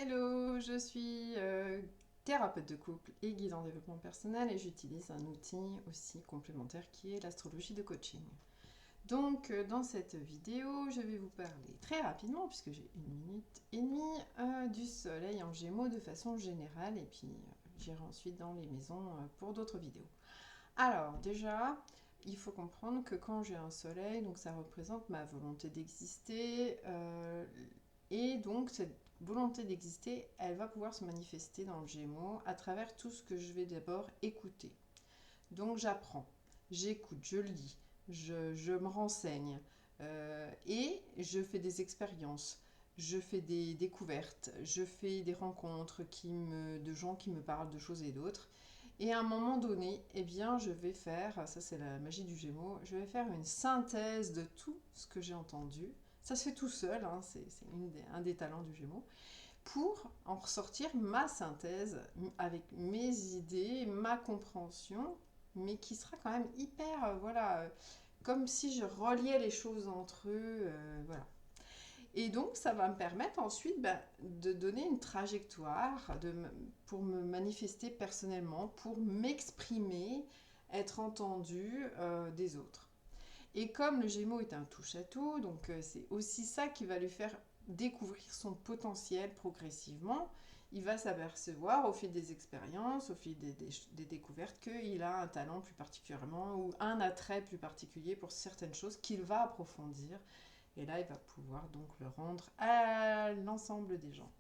Hello, je suis thérapeute de couple et guide en développement personnel et j'utilise un outil aussi complémentaire qui est l'astrologie de coaching. Donc dans cette vidéo, je vais vous parler très rapidement, puisque j'ai 1 minute et demie, du soleil en Gémeaux de façon générale et puis j'irai ensuite dans les maisons pour d'autres vidéos. Alors déjà, il faut comprendre que quand j'ai un soleil, donc ça représente ma volonté d'exister, et donc cette volonté d'exister, elle va pouvoir se manifester dans le Gémeaux à travers tout ce que je vais d'abord écouter. Donc j'apprends, j'écoute, je lis, je me renseigne, et je fais des expériences. Je fais des découvertes, je fais des rencontres de gens qui me parlent de choses et d'autres. Et à un moment donné, eh bien, je vais faire, ça c'est la magie du Gémeaux, je vais faire une synthèse de tout ce que j'ai entendu. Ça se fait tout seul, hein, c'est un des talents du Gémeaux, pour en ressortir ma synthèse avec mes idées, ma compréhension, mais qui sera quand même hyper, voilà, comme si je reliais les choses entre eux, voilà. Et donc, ça va me permettre ensuite de donner une trajectoire pour me manifester personnellement, pour m'exprimer, être entendu des autres. Et comme le Gémeaux est un touche-à-tout, donc c'est aussi ça qui va lui faire découvrir son potentiel progressivement. Il va s'apercevoir au fil des expériences, au fil des découvertes, qu'il a un talent plus particulièrement ou un attrait plus particulier pour certaines choses qu'il va approfondir. Et là, il va pouvoir donc le rendre à l'ensemble des gens.